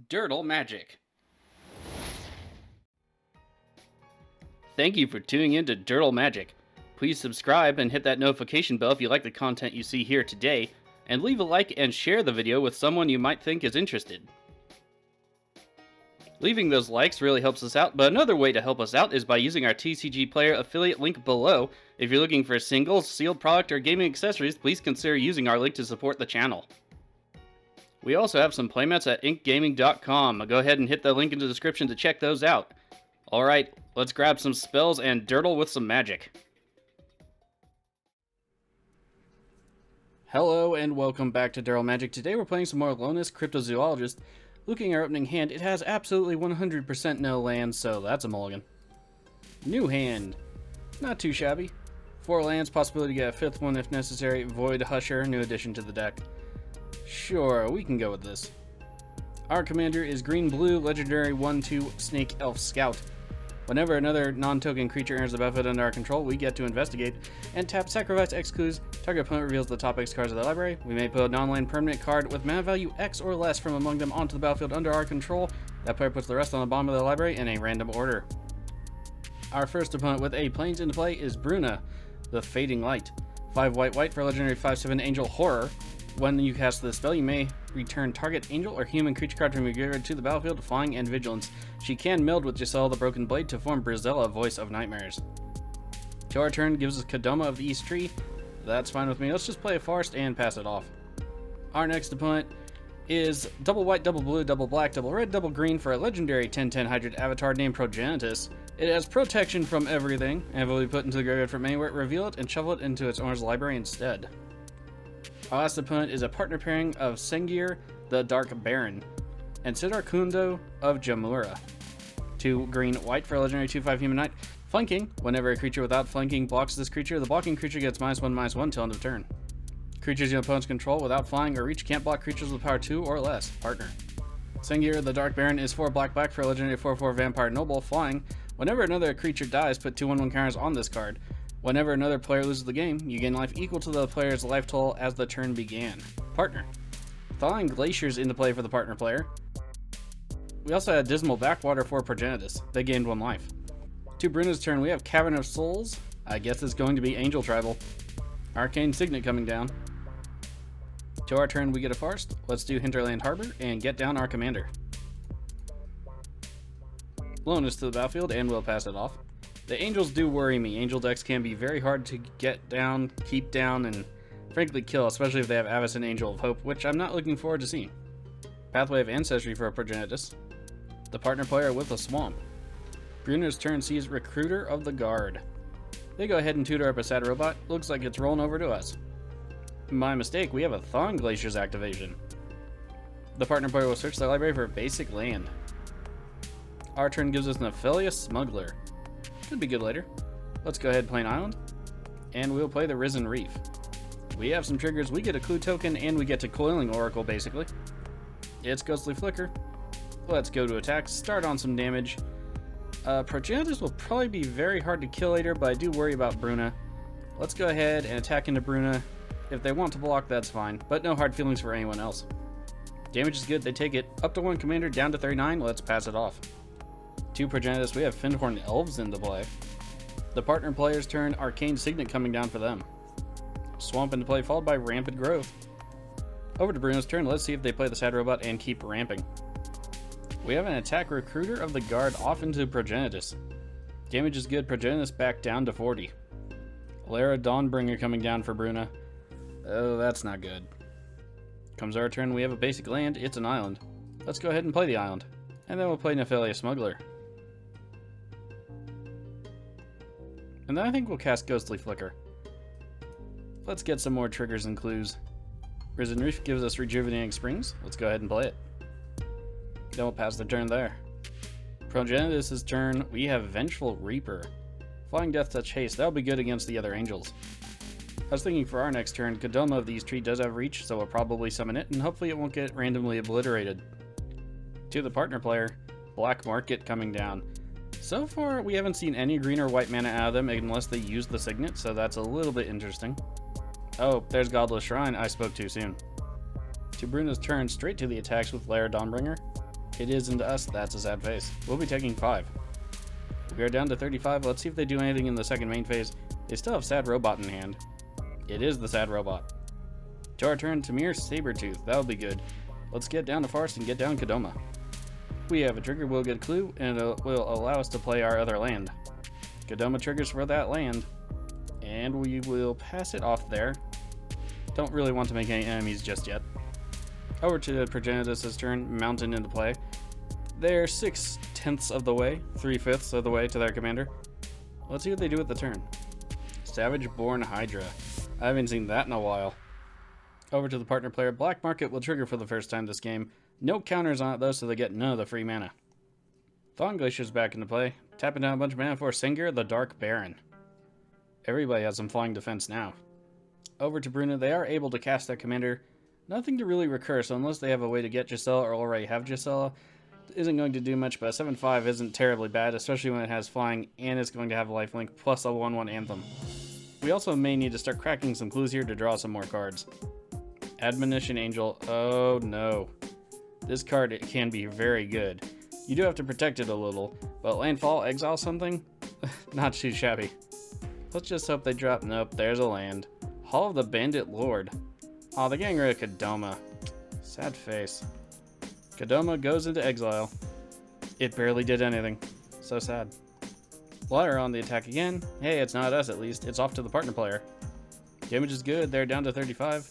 Dirtle Magic. Thank you for tuning in to Dirtle Magic. Please subscribe and hit that notification bell if you like the content you see here today, and leave a like and share the video with someone you might think is interested. Leaving those likes really helps us out, but another way to help us out is by using our TCG Player affiliate link below. If you're looking for singles, sealed product, or gaming accessories, please consider using our link to support the channel. We also have some playmats at inkgaming.com. Go ahead and hit the link in the description to check those out. Alright, let's grab some spells and dirtle with some magic. Hello and welcome back to Dirtle Magic. Today we're playing some more Lonis Cryptozoologist. Looking at our opening hand, it has absolutely 100% no lands, so that's a mulligan. New hand. Not too shabby. 4 lands, possibility to get a 5th one if necessary. Void Husher, new addition to the deck. Sure, we can go with this. Our commander is green-blue, legendary 1/2 Snake Elf Scout. Whenever another non-token creature enters the battlefield under our control, we get to investigate and tap Sacrifice X clues. Target opponent reveals the top X cards of the library. We may put a non-land permanent card with mana value X or less from among them onto the battlefield under our control. That player puts the rest on the bottom of the library in a random order. Our first opponent with a plains into play is Bruna, the Fading Light. 5 white for legendary 5/7 Angel Horror. When you cast this spell, you may return target angel or human creature card from your graveyard to the battlefield, flying and vigilance. She can meld with Giselle the Broken Blade to form Brizella, Voice of Nightmares. To our turn, gives us Kodama of the East Tree. That's fine with me. Let's just play a forest and pass it off. Our next opponent is double white, double blue, double black, double red, double green for a legendary 10/10 Hybrid avatar named Progenitus. It has protection from everything and will be put into the graveyard from anywhere. Reveal it and shuffle it into its owner's library instead. Our last opponent is a partner pairing of Sengir, the Dark Baron, and Sidar Kundo of Jamura. 2 green, white for a legendary 2/5 human knight. Flanking. Whenever a creature without flanking blocks this creature, the blocking creature gets -1/-1 till end of turn. Creatures your opponents control without flying or reach can't block creatures with power 2 or less. Partner. Sengir, the Dark Baron, is 4 black for a legendary 4/4 Vampire Noble. Flying. Whenever another creature dies, put 2/1/1 counters on this card. Whenever another player loses the game, you gain life equal to the player's life total as the turn began. Partner. Thawing Glaciers into play for the partner player. We also had Dismal Backwater for Progenitus. They gained 1 life. To Bruna's turn, we have Cavern of Souls. I guess it's going to be Angel Tribal. Arcane Signet coming down. To our turn, we get a forest. Let's do Hinterland Harbor and get down our commander. Lonis to the battlefield, and we'll pass it off. The angels do worry me. Angel decks can be very hard to get down, keep down, and frankly kill, especially if they have Avis and Angel of Hope, which I'm not looking forward to seeing. Pathway of Ancestry for a Progenitus. The partner player with a Swamp. Bruna's turn sees Recruiter of the Guard. They go ahead and tutor up a sad robot. Looks like it's rolling over to us. My mistake, we have a Thawing Glaciers activation. The partner player will search their library for basic land. Our turn gives us an Ophelia Smuggler. Could be good later. Let's go ahead and play an island, and we'll play the Risen Reef. We have some triggers. We get a clue token, and we get to Coiling Oracle, basically. It's Ghostly Flicker. Let's go to attack, start on some damage. Progenitus will probably be very hard to kill later, but I do worry about Bruna. Let's go ahead and attack into Bruna. If they want to block, that's fine, but no hard feelings for anyone else. Damage is good, they take it. Up to 1 commander, down to 39, let's pass it off. To Progenitus, we have Findhorn Elves into play. The partner player's turn, Arcane Signet coming down for them. Swamp into play, followed by Rampant Growth. Over to Bruno's turn, let's see if they play the Sad Robot and keep ramping. We have an attack Recruiter of the Guard off into Progenitus. Damage is good, Progenitus back down to 40. Lara Dawnbringer coming down for Bruna. Oh, that's not good. Comes our turn, we have a basic land, it's an island. Let's go ahead and play the island. And then we'll play Nephalia Smuggler. And then I think we'll cast Ghostly Flicker. Let's get some more triggers and clues. Risen Reef gives us Rejuvenating Springs. Let's go ahead and play it. Then we'll pass the turn there. Progenitus' turn, we have Vengeful Reaper. Flying Death Touch Haste, that'll be good against the other angels. I was thinking for our next turn, Kodama of the East Tree does have reach, so we'll probably summon it, and hopefully it won't get randomly obliterated. To the partner player, Black Market coming down. So far, we haven't seen any green or white mana out of them unless they use the Signet, so that's a little bit interesting. Oh, there's Godless Shrine. I spoke too soon. To Bruna's turn, straight to the attacks with Lara Dawnbringer. It is into us. That's a sad face. We'll be taking 5. We are down to 35. Let's see if they do anything in the second main phase. They still have Sad Robot in hand. It is the Sad Robot. To our turn, Tamir Sabertooth. That'll be good. Let's get down to Forest and get down Kodama. We have a trigger, we'll get a clue, and it will allow us to play our other land. Kodama triggers for that land, and we will pass it off there. Don't really want to make any enemies just yet. Over to Progenitus' turn, Mountain into play. They're 6/10 of the way, 3/5 of the way to their commander. Let's see what they do with the turn. Savage Born Hydra. I haven't seen that in a while. Over to the partner player. Black Market will trigger for the first time this game. No counters on it though, so they get none of the free mana. Thawing Glacier's back into play. Tapping down a bunch of mana for Sengir, the Dark Baron. Everybody has some flying defense now. Over to Bruna. They are able to cast their commander. Nothing to really recur, so unless they have a way to get Gisela or already have Gisela, isn't going to do much, but a 7/5 isn't terribly bad, especially when it has flying and it's going to have lifelink plus a 1/1 Anthem. We also may need to start cracking some clues here to draw some more cards. Admonition Angel. Oh no. This card can be very good. You do have to protect it a little, but landfall, exile something? Not too shabby. Let's just hope they drop. Nope, there's a land. Hall of the Bandit Lord. Aw, they're getting rid of Kodama. Sad face. Kodama goes into exile. It barely did anything. So sad. Water on the attack again. Hey, it's not us at least. It's off to the partner player. Damage is good. They're down to 35.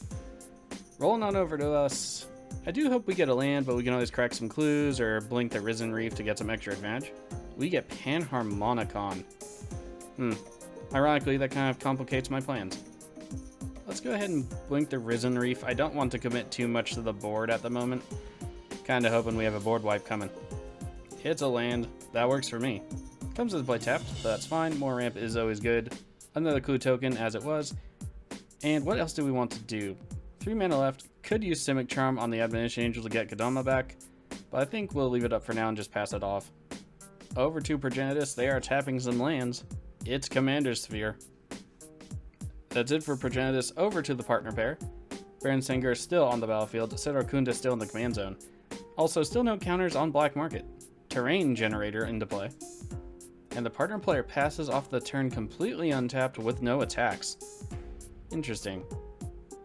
Rolling on over to us. I do hope we get a land, but we can always crack some clues or blink the Risen Reef to get some extra advantage. We get Panharmonicon. Ironically, that kind of complicates my plans. Let's go ahead and blink the Risen Reef. I don't want to commit too much to the board at the moment. Kinda hoping we have a board wipe coming. It's a land. That works for me. Comes into play tapped, but that's fine. More ramp is always good. Another clue token as it was. And what else do we want to do? 3 mana left. Could use Simic Charm on the Admonition Angel to get Kodama back, but I think we'll leave it up for now and just pass it off. Over to Progenitus. They are tapping some lands. It's Commander's Sphere. That's it for Progenitus. Over to the partner pair. Baron Sengir still on the battlefield. Konda still in the command zone. Also, still no counters on Black Market. Terrain Generator into play. And the partner player passes off the turn completely untapped with no attacks. Interesting.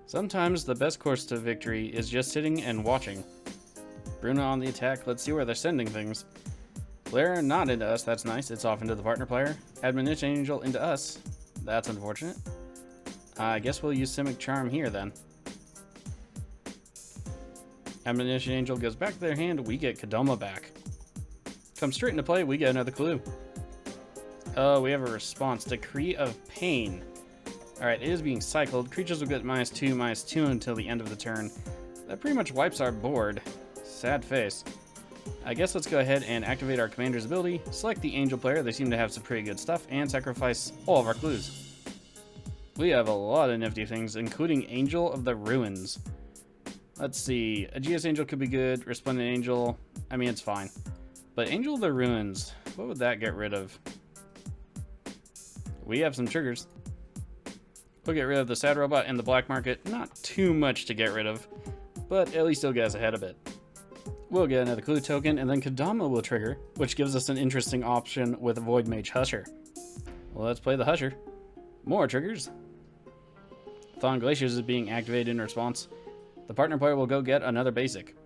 Sometimes the best course to victory is just sitting and watching. Bruna on the attack. Let's see where they're sending things. Blair not into us. That's nice. It's off into the partner player. Admonition Angel into us. That's unfortunate. I guess we'll use Simic Charm here then. Admonition Angel goes back to their hand. We get Kodama back. Comes straight into play. We get another clue. Oh, we have a response. Decree of Pain. Alright, it is being cycled. Creatures will get -2/-2 until the end of the turn. That pretty much wipes our board. Sad face. I guess let's go ahead and activate our commander's ability, select the angel player, they seem to have some pretty good stuff, and sacrifice all of our clues. We have a lot of nifty things, including Angel of the Ruins. Let's see, Aegeus Angel could be good, Resplendent Angel, I mean it's fine. But Angel of the Ruins, what would that get rid of? We have some triggers. We'll get rid of the Sad Robot and the Black Market. Not too much to get rid of, but at least it'll get us ahead a bit. We'll get another clue token, and then Kodama will trigger, which gives us an interesting option with Void Mage Husher. Well, let's play the Husher. More triggers. Thawing Glaciers is being activated in response. The partner player will go get another basic.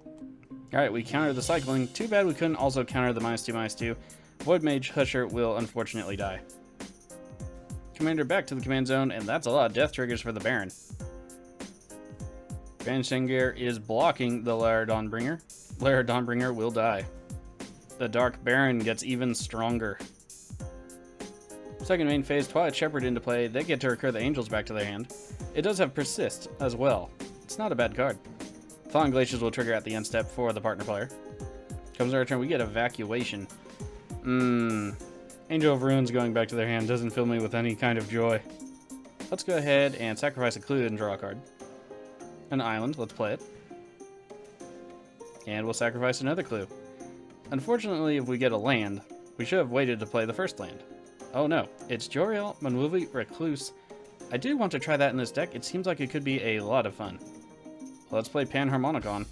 Alright, we counter the cycling. Too bad we couldn't also counter the -2/-2. Void Mage Husher will unfortunately die. Commander back to the command zone, and that's a lot of death triggers for the Baron. Baron Sengir is blocking the Lair Dawnbringer. Lair Dawnbringer will die. The Dark Baron gets even stronger. Second main phase, Twilight Shepherd into play. They get to recur the Angels back to their hand. It does have Persist as well. It's not a bad card. Thawing Glaciers will trigger at the end step for the partner player. Comes our turn, we get Evacuation. Angel of Ruins going back to their hand doesn't fill me with any kind of joy. Let's go ahead and sacrifice a clue and draw a card. An island, let's play it. And we'll sacrifice another clue. Unfortunately, if we get a land, we should have waited to play the first land. Oh no, it's Joriel Manwuvi Recluse. I did want to try that in this deck. It seems like it could be a lot of fun. Let's play Panharmonicon.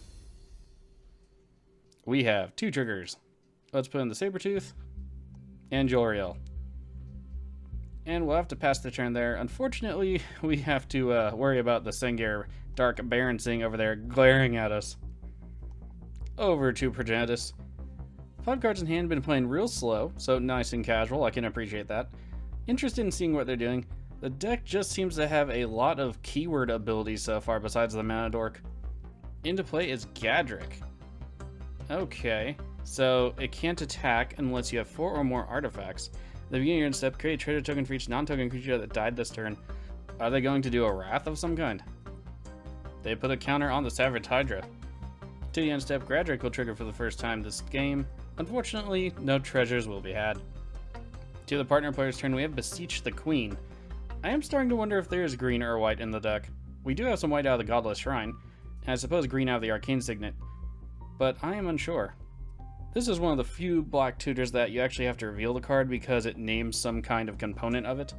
We have 2 triggers. Let's put in the Sabertooth and Joriel. And we'll have to pass the turn there. Unfortunately, we have to worry about the Sengir Dark Balancing over there glaring at us. Over to Progenitus. 5 cards in hand, been playing real slow, so nice and casual, I can appreciate that. Interested in seeing what they're doing. The deck just seems to have a lot of keyword abilities so far besides the Mana Dork. Into play is Gadrick. Okay, so it can't attack unless you have 4 or more artifacts. At the beginning of your end step, create a treasure token for each non-token creature that died this turn. Are they going to do a Wrath of some kind? They put a counter on the Savage Hydra. To the end step, Gadrick will trigger for the first time this game. Unfortunately, no treasures will be had. To the partner player's turn, we have Beseech the Queen. I am starting to wonder if there is green or white in the deck. We do have some white out of the Godless Shrine, and I suppose green out of the Arcane Signet, but I am unsure. This is one of the few black tutors that you actually have to reveal the card because it names some kind of component of it.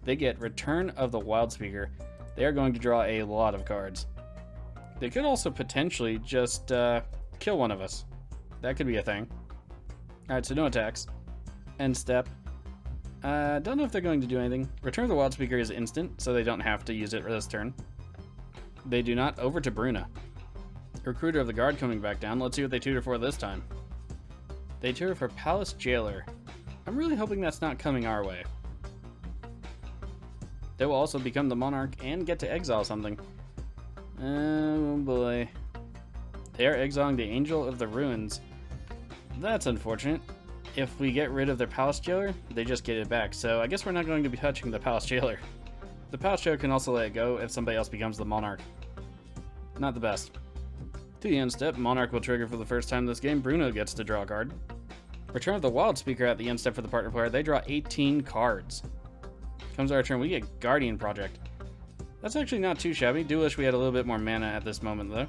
They get Return of the Wildspeaker. They are going to draw a lot of cards. They could also potentially just kill one of us. That could be a thing. Alright, so no attacks. End step. Don't know if they're going to do anything. Return of the Wildspeaker is instant, so they don't have to use it for this turn. They do not. Over to Bruna. Recruiter of the Guard coming back down. Let's see what they tutor for this time. They tutor for Palace Jailer. I'm really hoping that's not coming our way. They will also become the Monarch and get to exile something. Oh boy. They are exiling the Angel of the Ruins. That's unfortunate. If we get rid of their Palace Jailer, they just get it back, so I guess we're not going to be touching the Palace Jailer. The Palace Jailer can also let it go if somebody else becomes the Monarch. Not the best. To the end step, Monarch will trigger for the first time this game. Bruna gets to draw a card. Return of the Wildspeaker at the end step for the partner player. They draw 18 cards. Comes our turn, we get Guardian Project. That's actually not too shabby. Do wish we had a little bit more mana at this moment, though.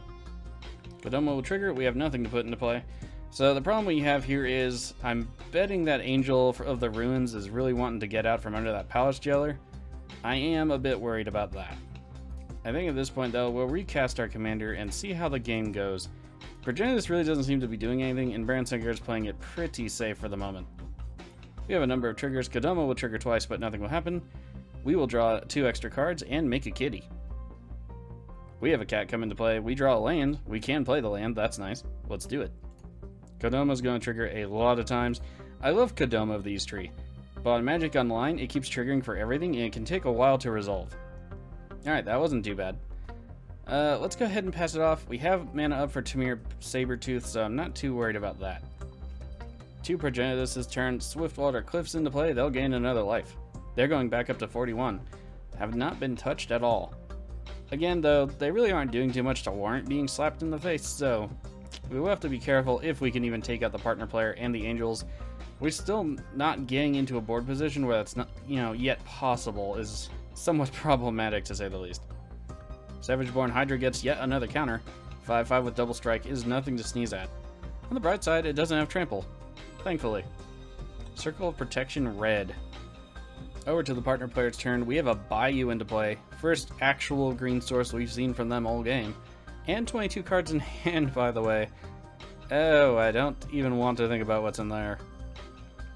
Kodama will trigger. We have nothing to put into play. So the problem we have here is I'm betting that Angel of the Ruins is really wanting to get out from under that Palace Jailer. I am a bit worried about that. I think at this point, though, we'll recast our commander and see how the game goes. Progenitus really doesn't seem to be doing anything, and Baron Sengir is playing it pretty safe for the moment. We have a number of triggers. Kodama will trigger twice, but nothing will happen. We will draw 2 extra cards and make a kitty. We have a cat come into play. We draw a land. We can play the land. That's nice. Let's do it. Kodama's going to trigger a lot of times. I love Kodama of these three, but on Magic Online, it keeps triggering for everything, and it can take a while to resolve. Alright, that wasn't too bad. Let's go ahead and pass it off. We have mana up for Tamir Sabertooth, so I'm not too worried about that. To Progenitus' turn, Swiftwater Cliffs into play. They'll gain another life. They're going back up to 41. Have not been touched at all. Again, though, they really aren't doing too much to warrant being slapped in the face, so we will have to be careful if we can even take out the partner player and the Angels. We're still not getting into a board position where that's not, yet possible is somewhat problematic to say the least. Savageborn Hydra gets yet another counter. 5/5 with double strike is nothing to sneeze at. On the bright side, it doesn't have trample. Thankfully. Circle of Protection red. Over to the partner player's turn, we have a Bayou into play. First actual green source we've seen from them all game. And 22 cards in hand, by the way. Oh, I don't even want to think about what's in there.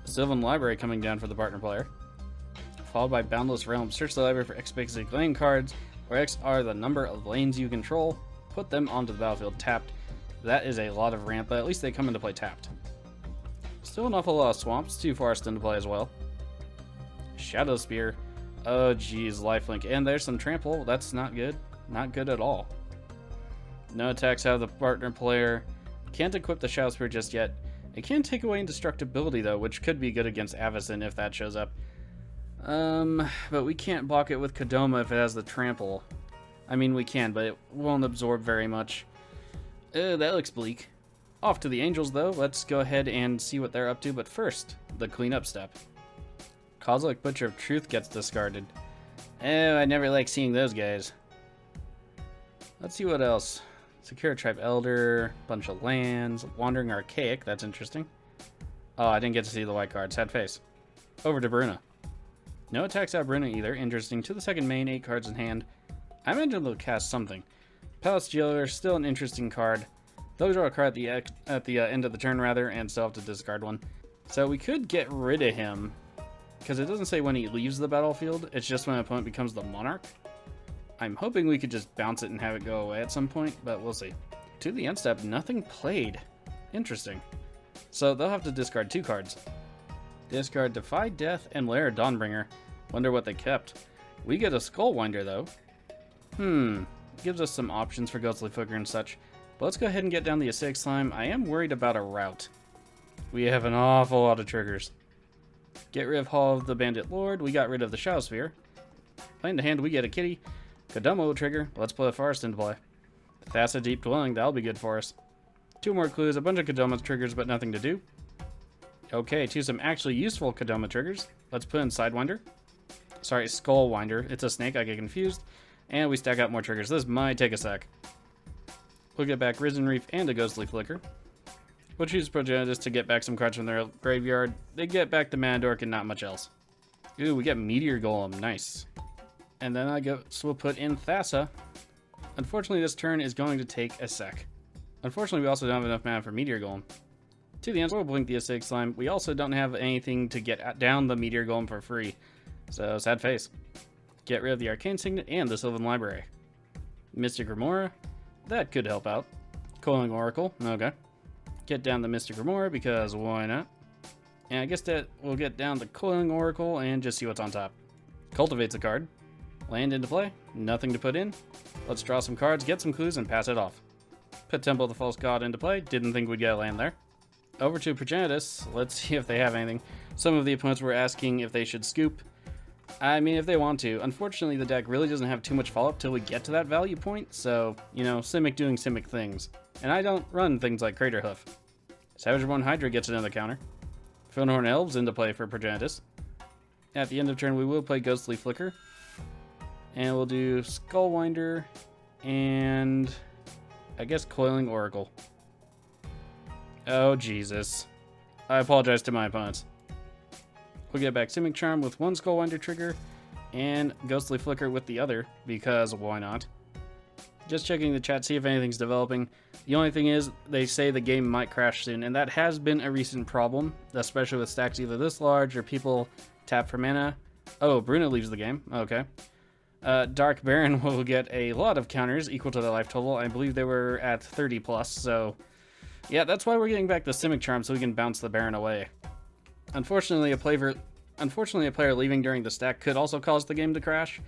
Sylvan Library coming down for the partner player. Followed by Boundless Realm. Search the library for X basic lane cards, where X are the number of lanes you control. Put them onto the battlefield tapped. That is a lot of ramp, but at least they come into play tapped. Still an awful lot of swamps. 2 forests into play as well. Shadow Spear. Oh geez, lifelink. And there's some trample. That's not good. Not good at all. No attacks out of the partner player. Can't equip the Shadow Spear just yet. It can take away indestructibility though, which could be good against Avacyn if that shows up. But we can't block it with Kodama if it has the trample. I mean, we can, but it won't absorb very much. That looks bleak. Off to the Angels though. Let's go ahead and see what they're up to, but first, the cleanup step. Kozilek Butcher of Truth gets discarded. Oh, I never like seeing those guys. Let's see what else. Secure Tribe Elder, bunch of lands, Wandering Archaic, that's interesting. Oh, I didn't get to see the white card, sad face. Over to Bruna. No attacks out of Bruna either, interesting. To the second main, 8 cards in hand. I imagine they'll cast something. Palace Jailer, still an interesting card. They'll draw a card at the end of the turn, rather, and still have to discard one. So we could get rid of him, because it doesn't say when he leaves the battlefield. It's just when an opponent becomes the monarch. I'm hoping we could just bounce it and have it go away at some point, but we'll see. To the end step, nothing played. Interesting. So they'll have to discard 2 cards. Discard Defy Death and Lair Dawnbringer. Wonder what they kept. We get a Skullwinder, though. Gives us some options for Ghostly Flicker and such. But let's go ahead and get down the Acidic Slime. I am worried about a route. We have an awful lot of triggers. Get rid of Hall of the Bandit Lord. We got rid of the Shadow Sphere. Playing the hand, we get a Kitty. Kodama will trigger. Let's play a Forest into play. Thassa Deep Dwelling, that'll be good for us. 2 more clues, a bunch of Kodama triggers, but nothing to do. Okay, to some actually useful Kodama triggers. Let's put in Sidewinder. Sorry, Skullwinder. It's a snake, I get confused. And we stack out more triggers. This might take a sec. We'll get back Risen Reef and a Ghostly Flicker. We'll choose Progenitus to get back some cards from their graveyard. They get back the Manadork and not much else. Ooh, we get Meteor Golem. Nice. And then we'll put in Thassa. Unfortunately, this turn is going to take a sec. Unfortunately, we also don't have enough mana for Meteor Golem. To the end, we'll blink the Acidic Slime. We also don't have anything to get down the Meteor Golem for free. So, sad face. Get rid of the Arcane Signet and the Sylvan Library. Mystic Remora. That could help out. Coiling Oracle. Okay. Get down the Mystic Remora because why not? And I guess that we'll get down the Coiling Oracle and just see what's on top. Cultivates a card. Land into play. Nothing to put in. Let's draw some cards, get some clues, and pass it off. Put Temple of the False God into play. Didn't think we'd get a land there. Over to Progenitus. Let's see if they have anything. Some of the opponents were asking if they should scoop. I mean, if they want to. Unfortunately, the deck really doesn't have too much follow-up till we get to that value point, so, you know, Simic doing Simic things. And I don't run things like Craterhoof. Savage Reborn Hydra gets another counter. Filnhorn Elves into play for Progenitus. At the end of turn, we will play Ghostly Flicker. And we'll do Skullwinder and I guess Coiling Oracle. Oh, Jesus. I apologize to my opponents. We'll get back Simic Charm with 1 Skullwinder trigger and Ghostly Flicker with the other, because why not? Just checking the chat, see if anything's developing. The only thing is, they say the game might crash soon, and that has been a recent problem, especially with stacks either this large or people tap for mana. Oh, Bruna leaves the game. Okay. Dark Baron will get a lot of counters equal to their life total. I believe they were at 30 plus, so yeah, that's why we're getting back the Simic Charm so we can bounce the Baron away. Unfortunately, a player leaving during the stack could also cause the game to crash,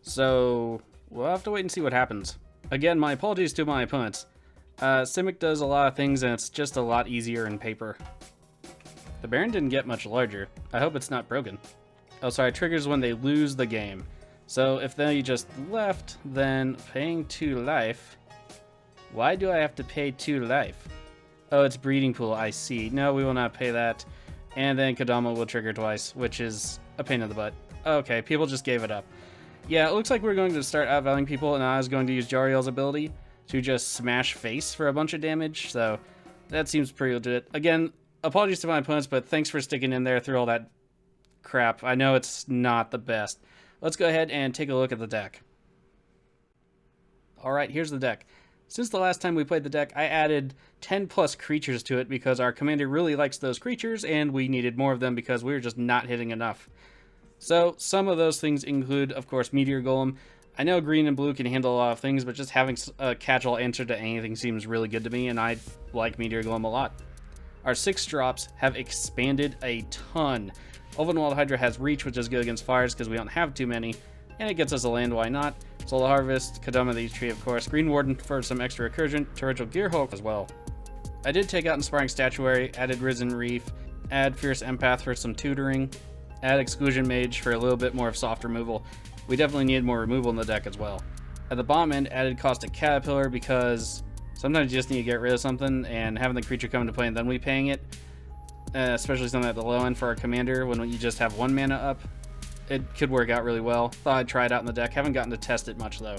so we'll have to wait and see what happens. Again, my apologies to my opponents. Simic does a lot of things, and it's just a lot easier in paper. The Baron didn't get much larger. I hope it's not broken. Oh, sorry, triggers when they lose the game. So if they just left, then paying 2 life. Why do I have to pay 2 life? Oh, it's Breeding Pool, I see. No, we will not pay that. And then Kodama will trigger twice, which is a pain in the butt. Okay, people just gave it up. Yeah, it looks like we're going to start outvaluing people, and I was going to use Jariel's ability to just smash face for a bunch of damage, so that seems pretty legit. Again, apologies to my opponents, but thanks for sticking in there through all that crap. I know it's not the best. Let's go ahead and take a look at the deck. Alright, here's the deck. Since the last time we played the deck, I added 10 plus creatures to it because our commander really likes those creatures and we needed more of them because we were just not hitting enough. So some of those things include, of course, Meteor Golem. I know green and blue can handle a lot of things, but just having a catch-all answer to anything seems really good to me, and I like Meteor Golem a lot. Our 6 drops have expanded a ton. Elvenwald Hydra has Reach, which is good against fires because we don't have too many, and it gets us a land, why not? Solar Harvest, Kodama the Tree, of course. Green Warden for some extra recursion, Torrential Gearhulk as well. I did take out Inspiring Statuary, added Risen Reef, add Fierce Empath for some tutoring, add Exclusion Mage for a little bit more of soft removal. We definitely needed more removal in the deck as well. At the bottom end, added Caustic Caterpillar because sometimes you just need to get rid of something, and having the creature come into play and then repaying it, especially something at the low end for our commander when you just have 1 mana up, it could work out really well. Thought I'd try it out in the deck. Haven't gotten to test it much though.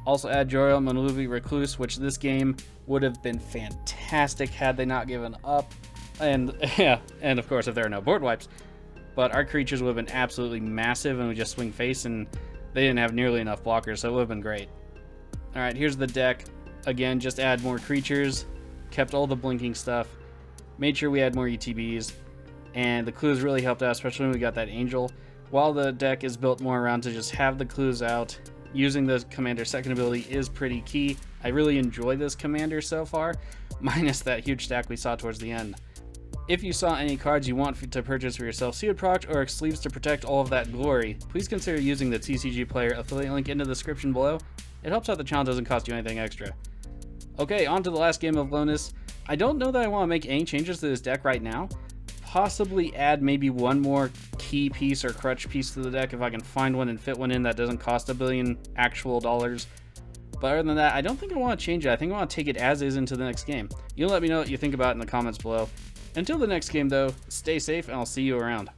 Also add Joriel Manuvi Recluse, which this game would have been fantastic had they not given up. And yeah, and of course if there are no board wipes. But our creatures would have been absolutely massive and we just swing face, and they didn't have nearly enough blockers, so it would have been great. Alright, here's the deck. Again, just add more creatures, kept all the blinking stuff, made sure we had more ETBs, and the clues really helped out, especially when we got that angel. While the deck is built more around to just have the clues out, using the commander's second ability is pretty key. I really enjoy this commander so far, minus that huge stack we saw towards the end. If you saw any cards you want to purchase for yourself, sealed product, or sleeves to protect all of that glory, please consider using the TCG Player affiliate link in the description below. It helps out the channel, doesn't cost you anything extra. Okay, on to the last game of Lonis. I don't know that I want to make any changes to this deck right now. Possibly add maybe one more key piece or crutch piece to the deck if I can find one and fit one in that doesn't cost $1 billion actual dollars. But other than that, I don't think I want to change it. I think I want to take it as is into the next game. You let me know what you think about it in the comments below. Until the next game though, stay safe and I'll see you around.